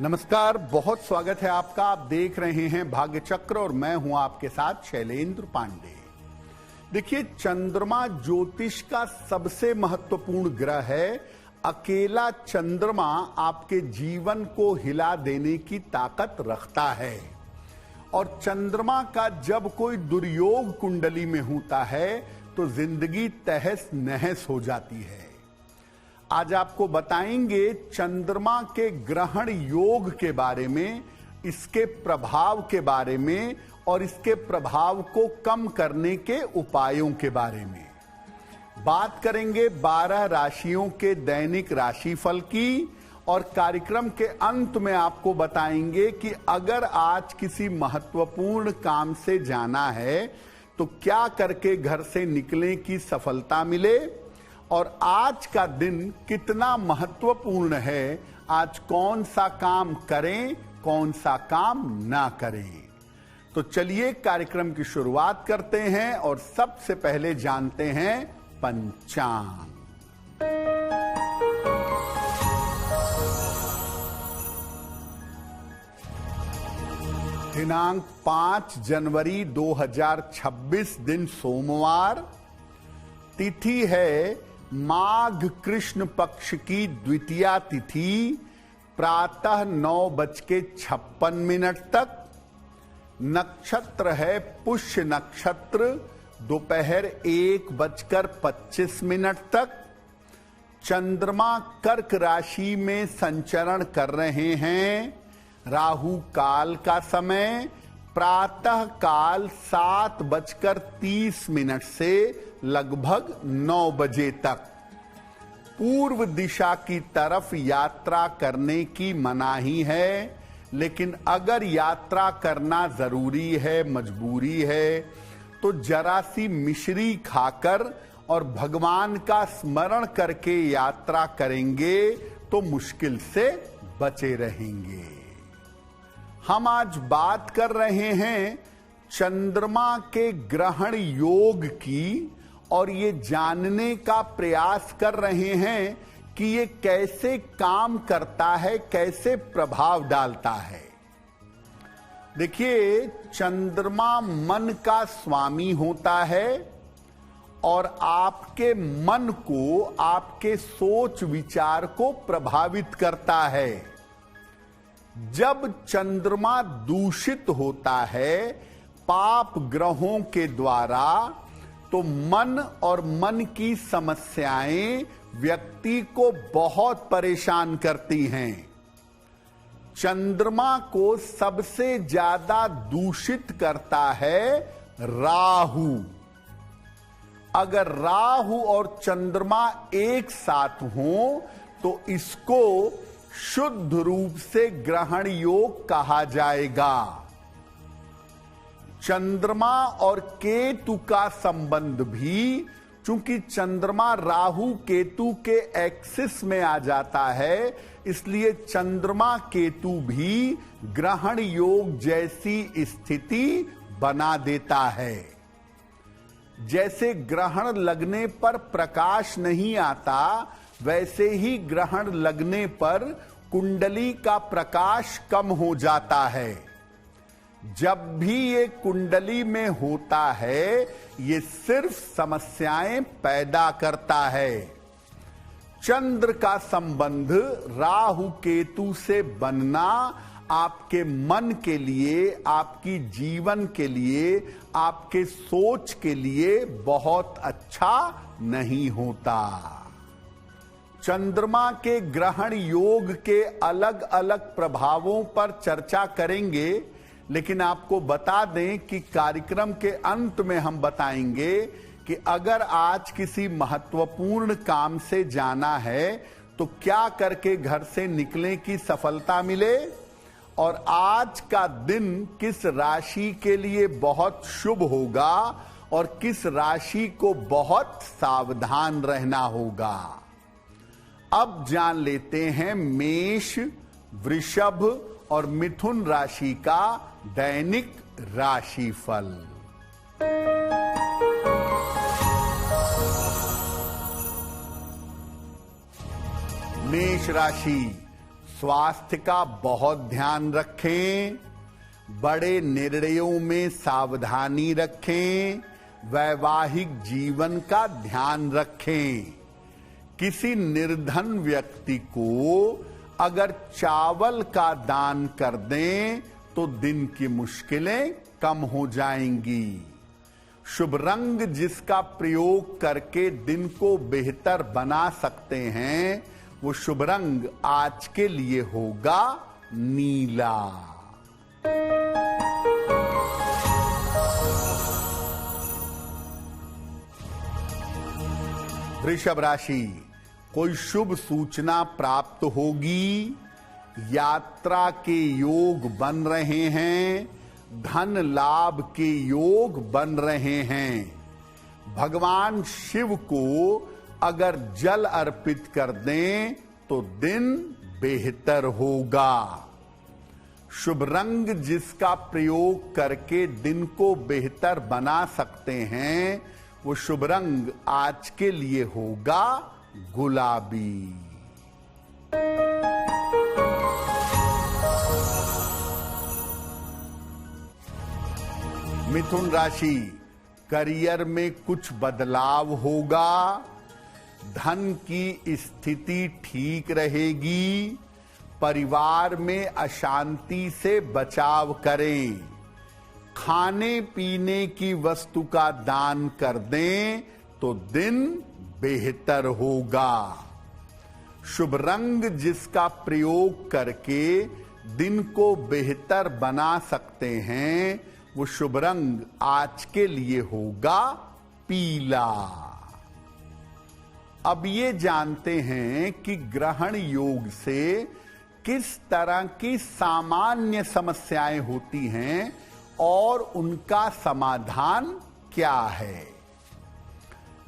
नमस्कार, बहुत स्वागत है आपका। आप देख रहे हैं भाग्य चक्र और मैं हूं आपके साथ शैलेंद्र पांडे। देखिए, चंद्रमा ज्योतिष का सबसे महत्वपूर्ण ग्रह है। अकेला चंद्रमा आपके जीवन को हिला देने की ताकत रखता है और चंद्रमा का जब कोई दुर्योग कुंडली में होता है तो जिंदगी तहस नहस हो जाती है। आज आपको बताएंगे चंद्रमा के ग्रहण योग के बारे में, इसके प्रभाव के बारे में और इसके प्रभाव को कम करने के उपायों के बारे में। बात करेंगे 12 राशियों के दैनिक राशिफल की और कार्यक्रम के अंत में आपको बताएंगे कि अगर आज किसी महत्वपूर्ण काम से जाना है तो क्या करके घर से निकलने की सफलता मिले और आज का दिन कितना महत्वपूर्ण है। आज कौन सा काम करें, कौन सा काम ना करें। तो चलिए कार्यक्रम की शुरुआत करते हैं और सबसे पहले जानते हैं पंचांग। दिनांक 5 जनवरी 2026 दिन सोमवार। तिथि है माघ कृष्ण पक्ष की द्वितीया तिथि, प्रातः 9:56 तक। नक्षत्र है पुष्य नक्षत्र, दोपहर 1:25 तक। चंद्रमा कर्क राशि में संचरण कर रहे हैं। राहु काल का समय प्रातः काल 7:30 से लगभग 9 बजे तक। पूर्व दिशा की तरफ यात्रा करने की मनाही है, लेकिन अगर यात्रा करना जरूरी है, मजबूरी है, तो जरा सी मिश्री खाकर और भगवान का स्मरण करके यात्रा करेंगे तो मुश्किल से बचे रहेंगे। हम आज बात कर रहे हैं चंद्रमा के ग्रहण योग की और ये जानने का प्रयास कर रहे हैं कि ये कैसे काम करता है, कैसे प्रभाव डालता है। देखिए, चंद्रमा मन का स्वामी होता है और आपके मन को, आपके सोच विचार को प्रभावित करता है। जब चंद्रमा दूषित होता है पाप ग्रहों के द्वारा तो मन और मन की समस्याएं व्यक्ति को बहुत परेशान करती हैं। चंद्रमा को सबसे ज्यादा दूषित करता है राहु। अगर राहु और चंद्रमा एक साथ हों तो इसको शुद्ध रूप से ग्रहण योग कहा जाएगा। चंद्रमा और केतु का संबंध भी, चूंकि चंद्रमा राहु केतु के एक्सिस में आ जाता है, इसलिए चंद्रमा केतु भी ग्रहण योग जैसी स्थिति बना देता है। जैसे ग्रहण लगने पर प्रकाश नहीं आता, वैसे ही ग्रहण लगने पर कुंडली का प्रकाश कम हो जाता है। जब भी ये कुंडली में होता है, ये सिर्फ समस्याएं पैदा करता है। चंद्र का संबंध राहु केतु से बनना आपके मन के लिए, आपकी जीवन के लिए, आपके सोच के लिए बहुत अच्छा नहीं होता। चंद्रमा के ग्रहण योग के अलग अलग प्रभावों पर चर्चा करेंगे, लेकिन आपको बता दें कि कार्यक्रम के अंत में हम बताएंगे कि अगर आज किसी महत्वपूर्ण काम से जाना है तो क्या करके घर से निकलने की सफलता मिले और आज का दिन किस राशि के लिए बहुत शुभ होगा और किस राशि को बहुत सावधान रहना होगा। अब जान लेते हैं मेष, वृषभ और मिथुन राशि का दैनिक राशिफल। मेष राशि, स्वास्थ्य का बहुत ध्यान रखें, बड़े निर्णयों में सावधानी रखें, वैवाहिक जीवन का ध्यान रखें। किसी निर्धन व्यक्ति को अगर चावल का दान कर दें तो दिन की मुश्किलें कम हो जाएंगी। शुभ रंग जिसका प्रयोग करके दिन को बेहतर बना सकते हैं, वो शुभ रंग आज के लिए होगा नीला। वृषभ राशि, कोई शुभ सूचना प्राप्त होगी, यात्रा के योग बन रहे हैं, धन लाभ के योग बन रहे हैं। भगवान शिव को अगर जल अर्पित कर दें तो दिन बेहतर होगा। शुभ रंग जिसका प्रयोग करके दिन को बेहतर बना सकते हैं, वो शुभ रंग आज के लिए होगा गुलाबी। मिथुन राशि, करियर में कुछ बदलाव होगा, धन की स्थिति ठीक रहेगी, परिवार में अशांति से बचाव करें। खाने पीने की वस्तु का दान कर दें तो दिन बेहतर होगा। शुभ रंग जिसका प्रयोग करके दिन को बेहतर बना सकते हैं, वो शुभ रंग आज के लिए होगा पीला। अब ये जानते हैं कि ग्रहण योग से किस तरह की सामान्य समस्याएं होती हैं और उनका समाधान क्या है।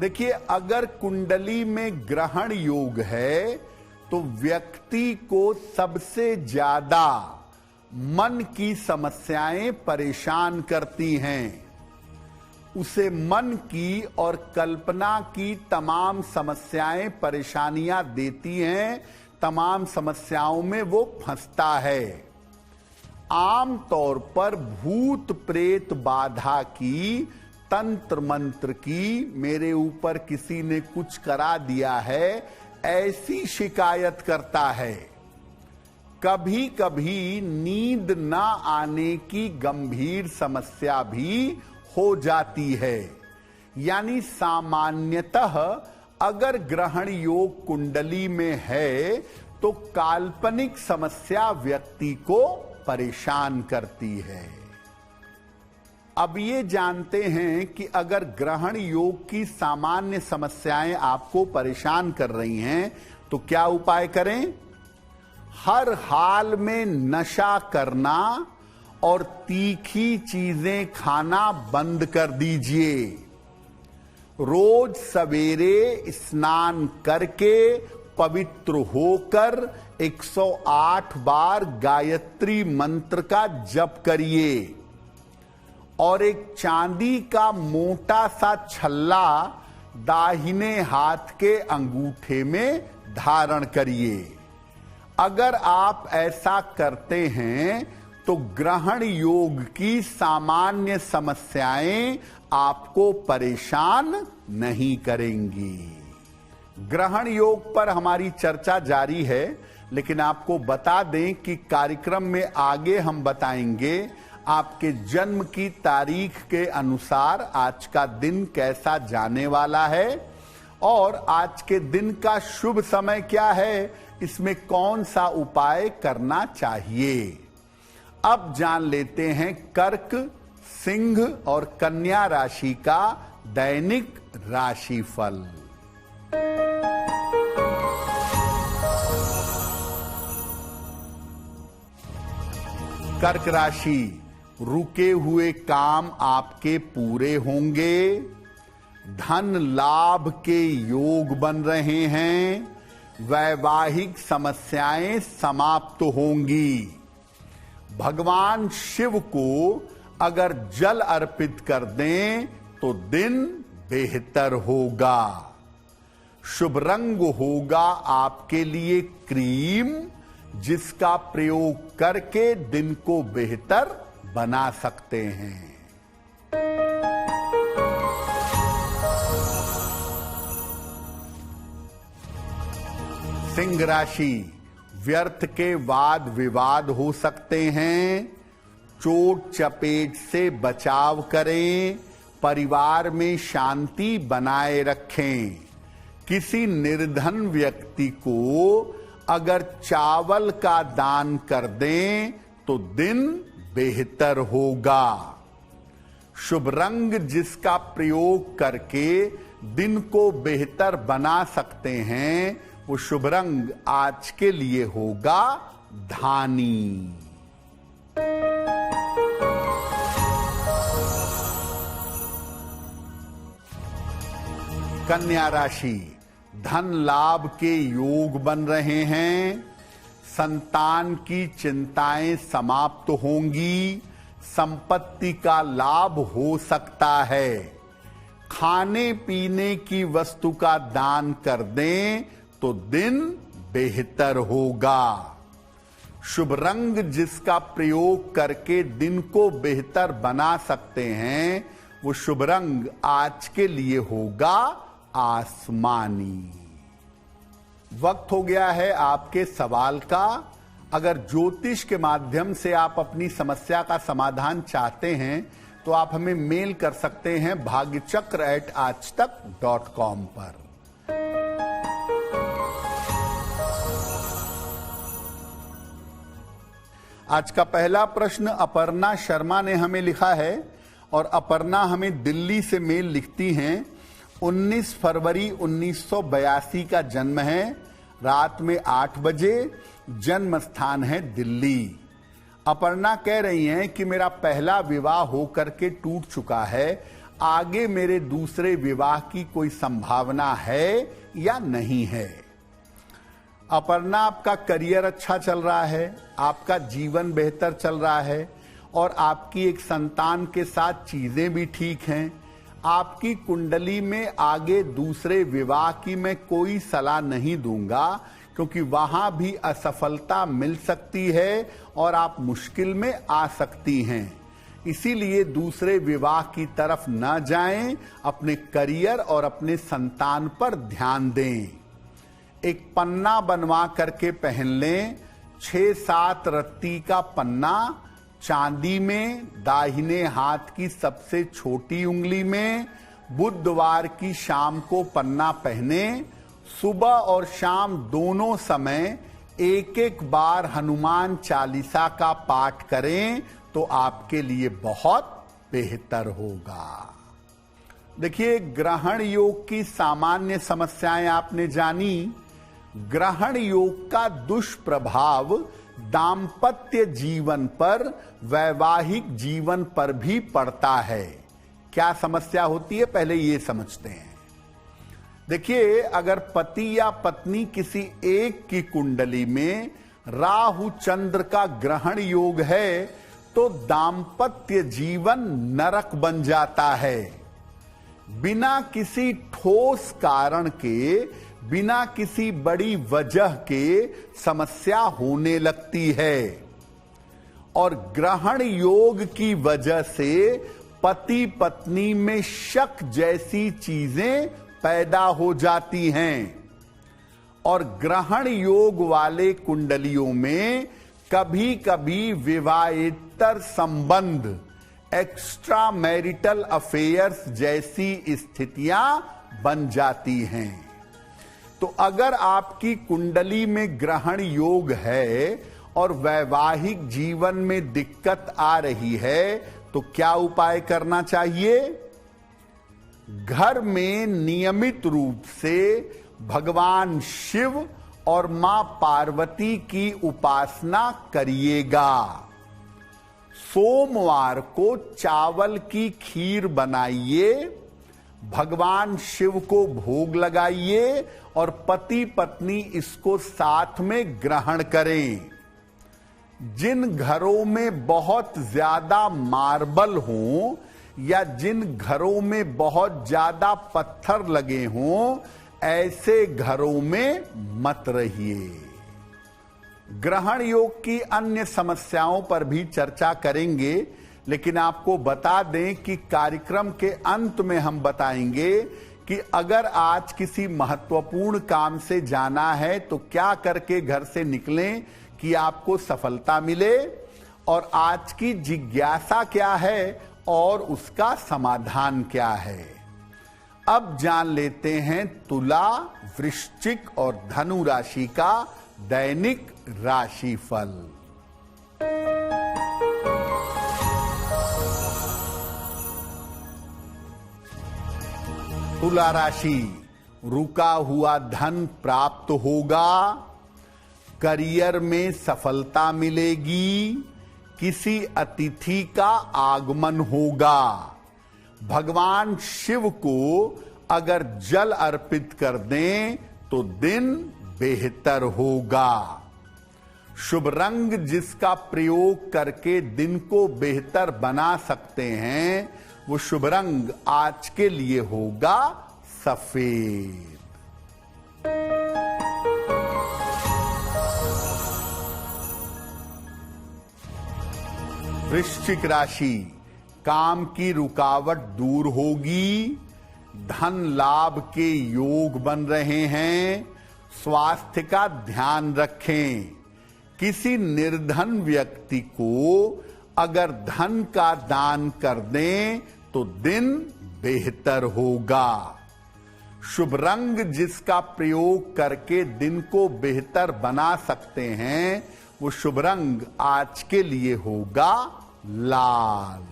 देखिए, अगर कुंडली में ग्रहण योग है तो व्यक्ति को सबसे ज्यादा मन की समस्याएं परेशान करती हैं। उसे मन की और कल्पना की तमाम समस्याएं परेशानियां देती हैं, तमाम समस्याओं में वो फंसता है। आम तौर पर भूत प्रेत बाधा की, तंत्र मंत्र की, मेरे ऊपर किसी ने कुछ करा दिया है, ऐसी शिकायत करता है। कभी कभी नींद न आने की गंभीर समस्या भी हो जाती है। यानी सामान्यतः अगर ग्रहण योग कुंडली में है तो काल्पनिक समस्या व्यक्ति को परेशान करती है। अब ये जानते हैं कि अगर ग्रहण योग की सामान्य समस्याएं आपको परेशान कर रही हैं तो क्या उपाय करें। हर हाल में नशा करना और तीखी चीजें खाना बंद कर दीजिए। रोज सवेरे स्नान करके पवित्र होकर 108 बार गायत्री मंत्र का जप करिए और एक चांदी का मोटा सा छल्ला दाहिने हाथ के अंगूठे में धारण करिए। अगर आप ऐसा करते हैं तो ग्रहण योग की सामान्य समस्याएं आपको परेशान नहीं करेंगी। ग्रहण योग पर हमारी चर्चा जारी है, लेकिन आपको बता दें कि कार्यक्रम में आगे हम बताएंगे आपके जन्म की तारीख के अनुसार आज का दिन कैसा जाने वाला है और आज के दिन का शुभ समय क्या है, इसमें कौन सा उपाय करना चाहिए। अब जान लेते हैं कर्क, सिंह और कन्या राशि का दैनिक राशिफल। कर्क राशि, रुके हुए काम आपके पूरे होंगे, धन लाभ के योग बन रहे हैं, वैवाहिक समस्याएं समाप्त होंगी। भगवान शिव को अगर जल अर्पित कर दें तो दिन बेहतर होगा। शुभ रंग होगा आपके लिए क्रीम, जिसका प्रयोग करके दिन को बेहतर बना सकते हैं। सिंह राशि, व्यर्थ के वाद विवाद हो सकते हैं। चोट चपेट से बचाव करें। परिवार में शांति बनाए रखें। किसी निर्धन व्यक्ति को अगर चावल का दान कर दें तो दिन बेहतर होगा। शुभ रंग जिसका प्रयोग करके दिन को बेहतर बना सकते हैं, वो शुभ रंग आज के लिए होगा धानी। कन्या राशि, धन लाभ के योग बन रहे हैं। संतान की चिंताएं समाप्त होंगी। संपत्ति का लाभ हो सकता है। खाने पीने की वस्तु का दान कर दें तो दिन बेहतर होगा। शुभ रंग जिसका प्रयोग करके दिन को बेहतर बना सकते हैं, वो शुभ रंग आज के लिए होगा आसमानी। वक्त हो गया है आपके सवाल का। अगर ज्योतिष के माध्यम से आप अपनी समस्या का समाधान चाहते हैं तो आप हमें मेल कर सकते हैं bhagyachakra@aajtak.com पर। आज का पहला प्रश्न अपर्णा शर्मा ने हमें लिखा है और अपर्णा हमें दिल्ली से मेल लिखती हैं। 19 फरवरी 1982 का जन्म है। रात में 8 बजे। जन्म स्थान है दिल्ली। अपर्णा कह रही हैं कि मेरा पहला विवाह होकर के टूट चुका है। आगे मेरे दूसरे विवाह की कोई संभावना है या नहीं है। अपर्णा, आपका करियर अच्छा चल रहा है, आपका जीवन बेहतर चल रहा है और आपकी एक संतान के साथ चीजें भी ठीक हैं। आपकी कुंडली में आगे दूसरे विवाह की मैं कोई सलाह नहीं दूंगा, क्योंकि वहां भी असफलता मिल सकती है और आप मुश्किल में आ सकती हैं। इसीलिए दूसरे विवाह की तरफ न जाएं। अपने करियर और अपने संतान पर ध्यान दें। एक पन्ना बनवा करके पहन लें। 6-7 रत्ती का पन्ना, चांदी में, दाहिने हाथ की सबसे छोटी उंगली में। बुधवार की शाम को पन्ना पहने। सुबह और शाम दोनों समय एक बार हनुमान चालीसा का पाठ करें तो आपके लिए बहुत बेहतर होगा। देखिए, ग्रहण योग की सामान्य समस्याएं आपने जानी। ग्रहण योग का दुष्प्रभाव दाम्पत्य जीवन पर, वैवाहिक जीवन पर भी पड़ता है। क्या समस्या होती है, पहले ये समझते हैं। देखिए, अगर पति या पत्नी किसी एक की कुंडली में राहु चंद्र का ग्रहण योग है तो दाम्पत्य जीवन नरक बन जाता है। बिना किसी ठोस कारण के, बिना किसी बड़ी वजह के समस्या होने लगती है और ग्रहण योग की वजह से पति पत्नी में शक जैसी चीजें पैदा हो जाती हैं और ग्रहण योग वाले कुंडलियों में कभी कभी विवाहेतर संबंध, एक्स्ट्रा मैरिटल अफेयर्स जैसी स्थितियां बन जाती हैं। तो अगर आपकी कुंडली में ग्रहण योग है और वैवाहिक जीवन में दिक्कत आ रही है तो क्या उपाय करना चाहिए? घर में नियमित रूप से भगवान शिव और मां पार्वती की उपासना करिएगा। सोमवार को चावल की खीर बनाइए, भगवान शिव को भोग लगाइए और पति पत्नी इसको साथ में ग्रहण करें। जिन घरों में बहुत ज्यादा मार्बल हों या जिन घरों में बहुत ज्यादा पत्थर लगे हों, ऐसे घरों में मत रहिए। ग्रहण योग की अन्य समस्याओं पर भी चर्चा करेंगे, लेकिन आपको बता दें कि कार्यक्रम के अंत में हम बताएंगे कि अगर आज किसी महत्वपूर्ण काम से जाना है तो क्या करके घर से निकलें कि आपको सफलता मिले, और आज की जिज्ञासा क्या है और उसका समाधान क्या है। अब जान लेते हैं तुला, वृश्चिक और धनु राशि का दैनिक राशिफल। तुला राशि, रुका हुआ धन प्राप्त होगा, करियर में सफलता मिलेगी, किसी अतिथि का आगमन होगा। भगवान शिव को अगर जल अर्पित कर दें तो दिन बेहतर होगा। शुभ रंग जिसका प्रयोग करके दिन को बेहतर बना सकते हैं, वो शुभ रंग आज के लिए होगा सफेद। वृश्चिक राशि, काम की रुकावट दूर होगी, धन लाभ के योग बन रहे हैं, स्वास्थ्य का ध्यान रखें। किसी निर्धन व्यक्ति को अगर धन का दान कर दें तो दिन बेहतर होगा। शुभ रंग जिसका प्रयोग करके दिन को बेहतर बना सकते हैं, वो शुभ रंग आज के लिए होगा लाल।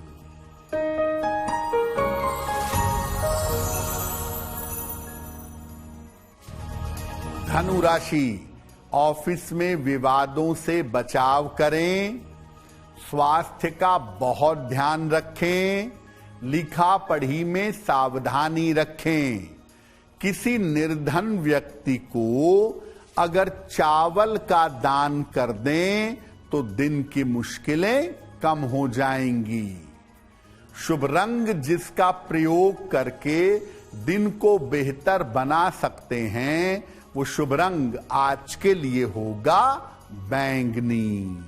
धनु राशि, ऑफिस में विवादों से बचाव करें, स्वास्थ्य का बहुत ध्यान रखें, लिखा पढ़ी में सावधानी रखें। किसी निर्धन व्यक्ति को अगर चावल का दान कर दें तो दिन की मुश्किलें कम हो जाएंगी। शुभ रंग जिसका प्रयोग करके दिन को बेहतर बना सकते हैं, वो शुभ रंग आज के लिए होगा बैंगनी।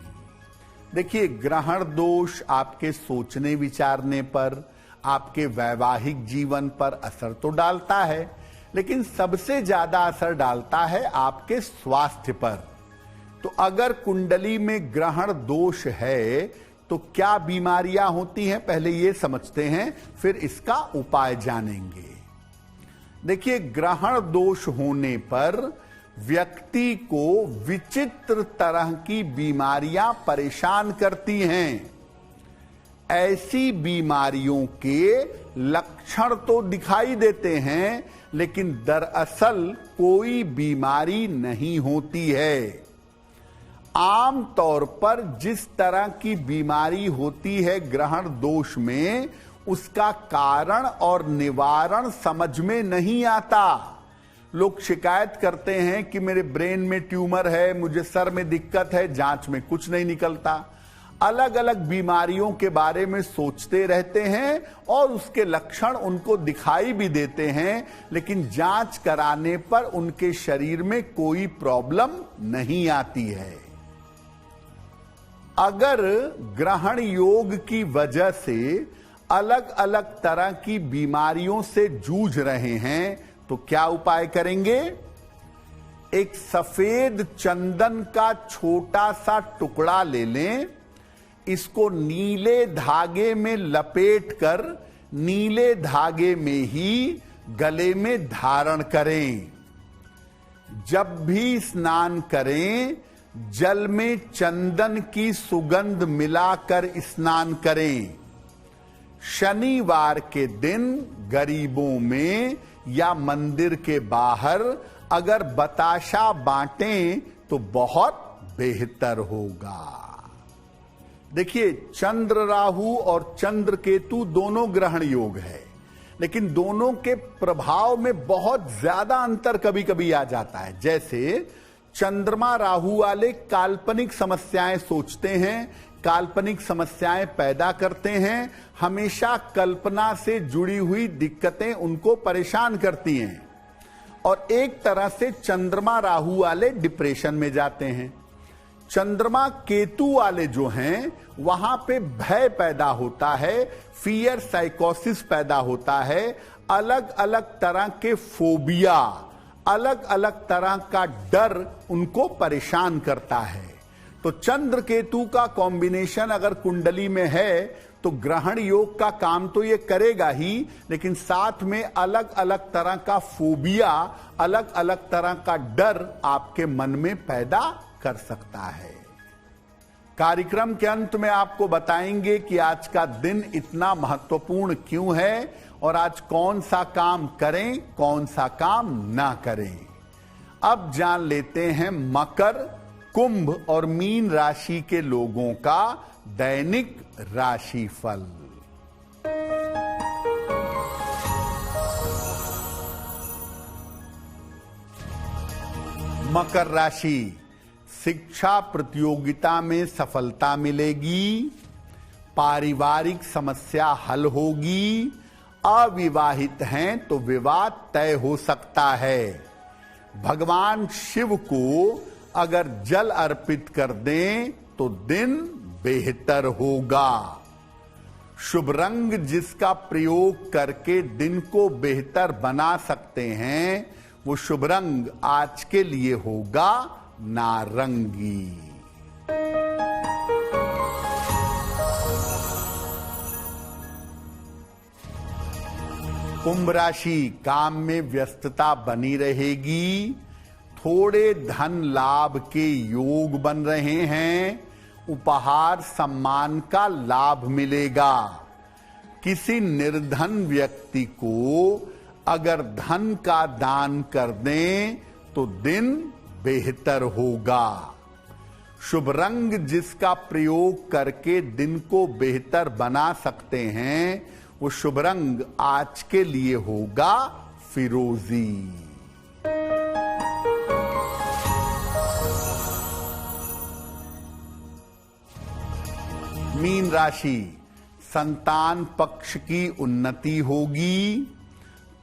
देखिए, ग्रहण दोष आपके सोचने विचारने पर, आपके वैवाहिक जीवन पर असर तो डालता है, लेकिन सबसे ज्यादा असर डालता है आपके स्वास्थ्य पर। तो अगर कुंडली में ग्रहण दोष है तो क्या बीमारियां होती हैं, पहले ये समझते हैं, फिर इसका उपाय जानेंगे। देखिए, ग्रहण दोष होने पर व्यक्ति को विचित्र तरह की बीमारियां परेशान करती हैं। ऐसी बीमारियों के लक्षण तो दिखाई देते हैं, लेकिन दरअसल कोई बीमारी नहीं होती है। आम तौर पर जिस तरह की बीमारी होती है ग्रहण दोष में, उसका कारण और निवारण समझ में नहीं आता। लोग शिकायत करते हैं कि मेरे ब्रेन में ट्यूमर है, मुझे सर में दिक्कत है, जांच में कुछ नहीं निकलता। अलग अलग बीमारियों के बारे में सोचते रहते हैं और उसके लक्षण उनको दिखाई भी देते हैं, लेकिन जांच कराने पर उनके शरीर में कोई प्रॉब्लम नहीं आती है। अगर ग्रहण योग की वजह से अलग अलग तरह की बीमारियों से जूझ रहे हैं तो क्या उपाय करेंगे? एक सफेद चंदन का छोटा सा टुकड़ा ले लें, इसको नीले धागे में लपेटकर नीले धागे में ही गले में धारण करें। जब भी स्नान करें, जल में चंदन की सुगंध मिलाकर स्नान करें। शनिवार के दिन गरीबों में या मंदिर के बाहर अगर बताशा बांटें तो बहुत बेहतर होगा। देखिए, चंद्र राहु और चंद्र केतु दोनों ग्रहण योग है, लेकिन दोनों के प्रभाव में बहुत ज्यादा अंतर कभी कभी आ जाता है। जैसे चंद्रमा राहु वाले काल्पनिक समस्याएं सोचते हैं, काल्पनिक समस्याएं पैदा करते हैं, हमेशा कल्पना से जुड़ी हुई दिक्कतें उनको परेशान करती हैं, और एक तरह से चंद्रमा राहु वाले डिप्रेशन में जाते हैं। चंद्रमा केतु वाले जो हैं वहां पे भय पैदा होता है, फियर साइकोसिस पैदा होता है, अलग अलग तरह के फोबिया, अलग अलग तरह का डर उनको परेशान करता है। तो चंद्र केतु का कॉम्बिनेशन अगर कुंडली में है तो ग्रहण योग का काम तो ये करेगा ही, लेकिन साथ में अलग अलग तरह का फोबिया, अलग अलग तरह का डर आपके मन में पैदा कर सकता है। कार्यक्रम के अंत में आपको बताएंगे कि आज का दिन इतना महत्वपूर्ण क्यों है और आज कौन सा काम करें, कौन सा काम ना करें। अब जान लेते हैं मकर, कुंभ और मीन राशि के लोगों का दैनिक राशिफल। मकर राशि, शिक्षा प्रतियोगिता में सफलता मिलेगी, पारिवारिक समस्या हल होगी, अविवाहित हैं तो विवाह तय हो सकता है। भगवान शिव को अगर जल अर्पित कर दें तो दिन बेहतर होगा। शुभ रंग जिसका प्रयोग करके दिन को बेहतर बना सकते हैं वो शुभ रंग आज के लिए होगा नारंगी। कुंभ राशि, काम में व्यस्तता बनी रहेगी, थोड़े धन लाभ के योग बन रहे हैं, उपहार सम्मान का लाभ मिलेगा। किसी निर्धन व्यक्ति को अगर धन का दान कर दें तो दिन बेहतर होगा। शुभ रंग जिसका प्रयोग करके दिन को बेहतर बना सकते हैं वो शुभ रंग आज के लिए होगा फिरोजी। मीन राशि, संतान पक्ष की उन्नति होगी,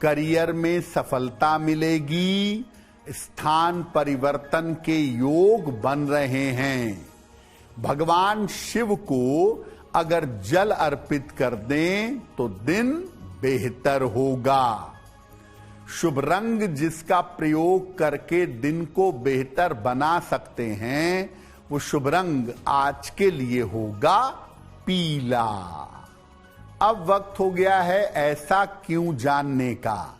करियर में सफलता मिलेगी, स्थान परिवर्तन के योग बन रहे हैं। भगवान शिव को अगर जल अर्पित कर दें तो दिन बेहतर होगा। शुभ रंग जिसका प्रयोग करके दिन को बेहतर बना सकते हैं वो शुभ रंग आज के लिए होगा पीला। अब वक्त हो गया है ऐसा क्यों जानने का।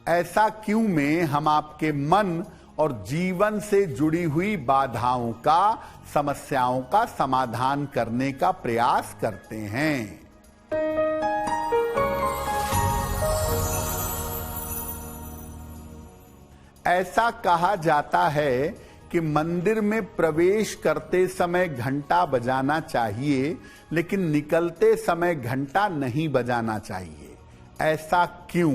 ऐसा क्यों में हम आपके मन और जीवन से जुड़ी हुई बाधाओं का, समस्याओं का समाधान करने का प्रयास करते हैं। ऐसा कहा जाता है कि मंदिर में प्रवेश करते समय घंटा बजाना चाहिए, लेकिन निकलते समय घंटा नहीं बजाना चाहिए। ऐसा क्यों?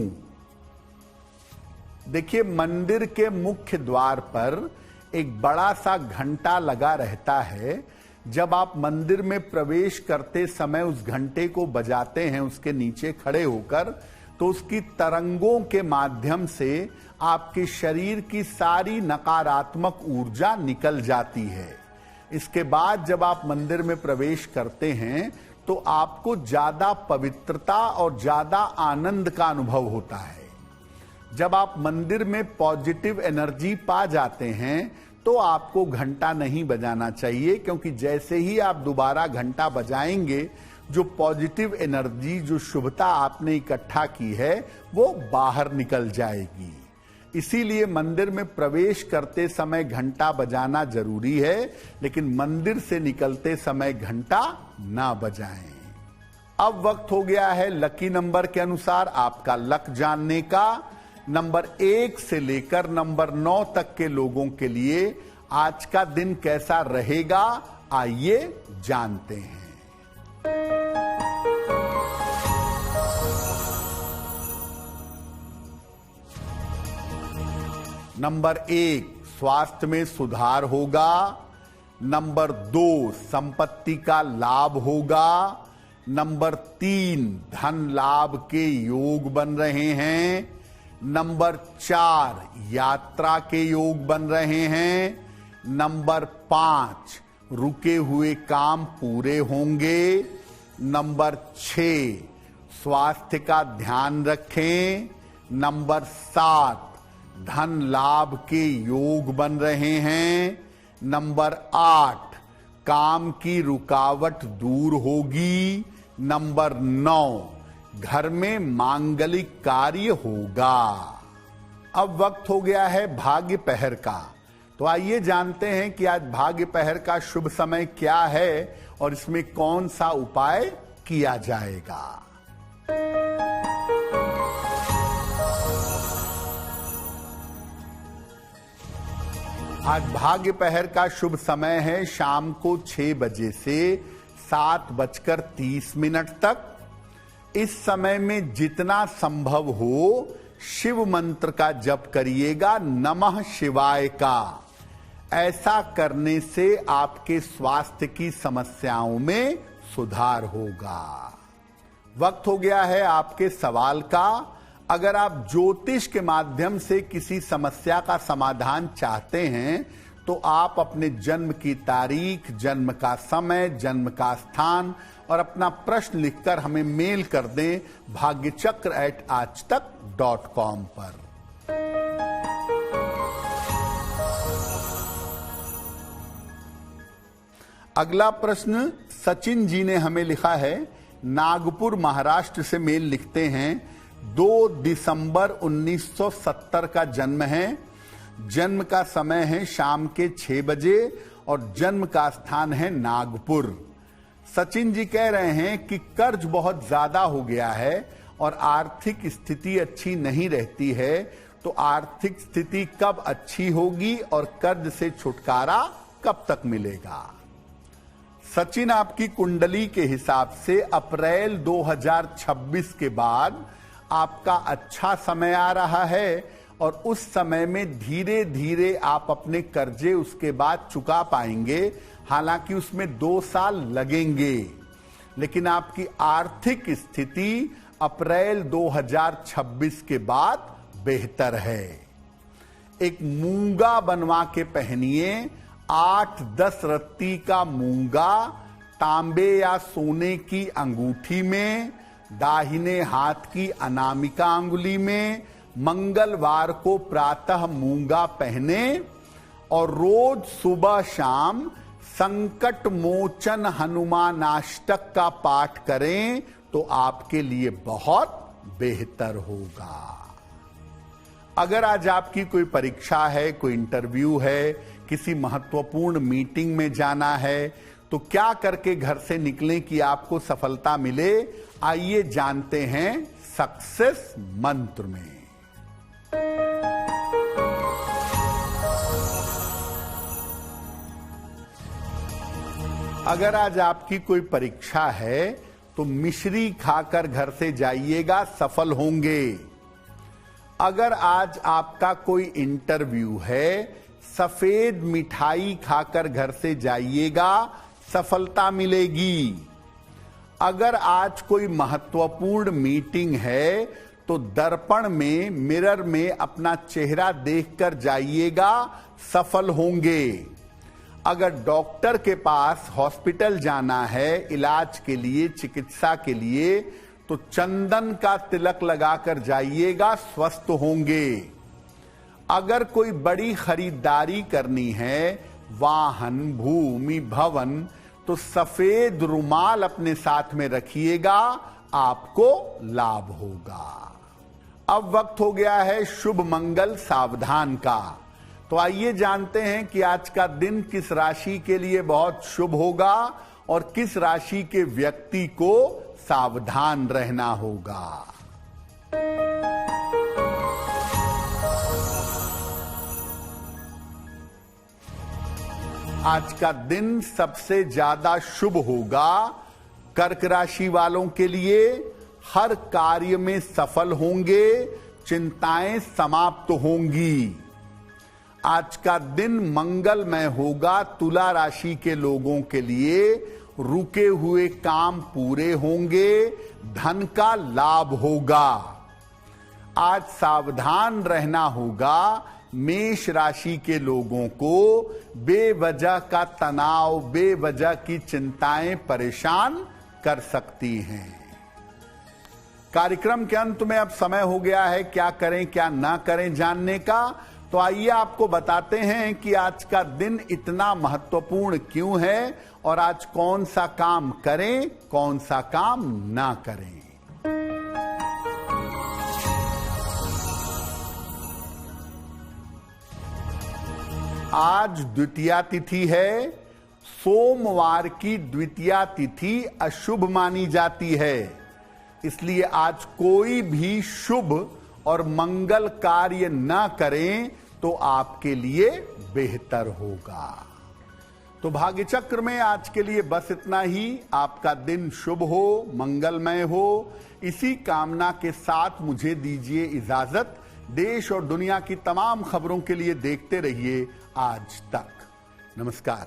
देखिए, मंदिर के मुख्य द्वार पर एक बड़ा सा घंटा लगा रहता है। जब आप मंदिर में प्रवेश करते समय उस घंटे को बजाते हैं उसके नीचे खड़े होकर, तो उसकी तरंगों के माध्यम से आपके शरीर की सारी नकारात्मक ऊर्जा निकल जाती है। इसके बाद जब आप मंदिर में प्रवेश करते हैं तो आपको ज्यादा पवित्रता और ज्यादा आनंद का अनुभव होता है। जब आप मंदिर में पॉजिटिव एनर्जी पा जाते हैं तो आपको घंटा नहीं बजाना चाहिए, क्योंकि जैसे ही आप दोबारा घंटा बजाएंगे जो पॉजिटिव एनर्जी, जो शुभता आपने इकट्ठा की है वो बाहर निकल जाएगी। इसीलिए मंदिर में प्रवेश करते समय घंटा बजाना जरूरी है, लेकिन मंदिर से निकलते समय घंटा ना बजाएं। अब वक्त हो गया है लकी नंबर के अनुसार आपका लक जानने का। नंबर 1 से लेकर नंबर 9 तक के लोगों के लिए आज का दिन कैसा रहेगा, आइए जानते हैं। नंबर 1, स्वास्थ्य में सुधार होगा। नंबर 2, संपत्ति का लाभ होगा। नंबर 3, धन लाभ के योग बन रहे हैं। नंबर 4, यात्रा के योग बन रहे हैं। नंबर 5, रुके हुए काम पूरे होंगे। नंबर 6, स्वास्थ्य का ध्यान रखें। नंबर 7, धन लाभ के योग बन रहे हैं। नंबर 8, काम की रुकावट दूर होगी। नंबर 9, घर में मांगलिक कार्य होगा। अब वक्त हो गया है भाग्य पहर का। तो आइए जानते हैं कि आज भाग्य पहर का शुभ समय क्या है और इसमें कौन सा उपाय किया जाएगा। आज भाग्य पहर का शुभ समय है शाम को 6 बजे से 7:30 तक। इस समय में जितना संभव हो शिव मंत्र का जप करिएगा, नमः शिवाय का। ऐसा करने से आपके स्वास्थ्य की समस्याओं में सुधार होगा। वक्त हो गया है आपके सवाल का। अगर आप ज्योतिष के माध्यम से किसी समस्या का समाधान चाहते हैं तो आप अपने जन्म की तारीख, जन्म का समय, जन्म का स्थान और अपना प्रश्न लिखकर हमें मेल कर दें bhagyachakra@aajtak.com पर। अगला प्रश्न सचिन जी ने हमें लिखा है, नागपुर महाराष्ट्र से मेल लिखते हैं। 2 दिसंबर 1970 का जन्म है। जन्म का समय है शाम के 6 बजे और जन्म का स्थान है नागपुर। सचिन जी कह रहे हैं कि कर्ज बहुत ज्यादा हो गया है और आर्थिक स्थिति अच्छी नहीं रहती है, तो आर्थिक स्थिति कब अच्छी होगी और कर्ज से छुटकारा कब तक मिलेगा। सचिन, आपकी कुंडली के हिसाब से अप्रैल 2026 के बाद आपका अच्छा समय आ रहा है और उस समय में धीरे धीरे आप अपने कर्जे उसके बाद चुका पाएंगे। हालांकि उसमें 2 साल लगेंगे, लेकिन आपकी आर्थिक स्थिति अप्रैल 2026 के बाद बेहतर है। एक मूंगा बनवा के पहनिए, 8-10 रत्ती का मूंगा तांबे या सोने की अंगूठी में, दाहिने हाथ की अनामिका अंगुली में। मंगलवार को प्रातः मूंगा पहने और रोज सुबह शाम संकट मोचन हनुमानाष्टक का पाठ करें तो आपके लिए बहुत बेहतर होगा। अगर आज आपकी कोई परीक्षा है, कोई इंटरव्यू है, किसी महत्वपूर्ण मीटिंग में जाना है, तो क्या करके घर से निकलें कि आपको सफलता मिले। आइए जानते हैं सक्सेस मंत्र में। अगर आज आपकी कोई परीक्षा है तो मिश्री खाकर घर से जाइएगा, सफल होंगे। अगर आज आपका कोई इंटरव्यू है, सफेद मिठाई खाकर घर से जाइएगा, सफलता मिलेगी। अगर आज कोई महत्वपूर्ण मीटिंग है तो दर्पण में, मिरर में अपना चेहरा देखकर जाइएगा, सफल होंगे। अगर डॉक्टर के पास हॉस्पिटल जाना है इलाज के लिए, चिकित्सा के लिए, तो चंदन का तिलक लगाकर जाइएगा, स्वस्थ होंगे। अगर कोई बड़ी खरीदारी करनी है, वाहन, भूमि, भवन, तो सफेद रुमाल अपने साथ में रखिएगा, आपको लाभ होगा। अब वक्त हो गया है शुभ मंगल सावधान का। तो आइए जानते हैं कि आज का दिन किस राशि के लिए बहुत शुभ होगा और किस राशि के व्यक्ति को सावधान रहना होगा। आज का दिन सबसे ज्यादा शुभ होगा कर्क राशि वालों के लिए। हर कार्य में सफल होंगे, चिंताएं समाप्त होंगी। आज का दिन मंगलमय होगा तुला राशि के लोगों के लिए। रुके हुए काम पूरे होंगे, धन का लाभ होगा। आज सावधान रहना होगा मेष राशि के लोगों को बेवजह का तनाव, बेवजह की चिंताएं परेशान कर सकती हैं। कार्यक्रम के अंत में अब समय हो गया है क्या करें क्या ना करें जानने का। तो आइए आपको बताते हैं कि आज का दिन इतना महत्वपूर्ण क्यों है और आज कौन सा काम करें, कौन सा काम ना करें। आज द्वितीया तिथि है। सोमवार की द्वितीया तिथि अशुभ मानी जाती है, इसलिए आज कोई भी शुभ और मंगल कार्य न करें तो आपके लिए बेहतर होगा। तो भाग्य चक्र में आज के लिए बस इतना ही। आपका दिन शुभ हो, मंगलमय हो, इसी कामना के साथ मुझे दीजिए इजाजत। देश और दुनिया की तमाम खबरों के लिए देखते रहिए आज तक। नमस्कार।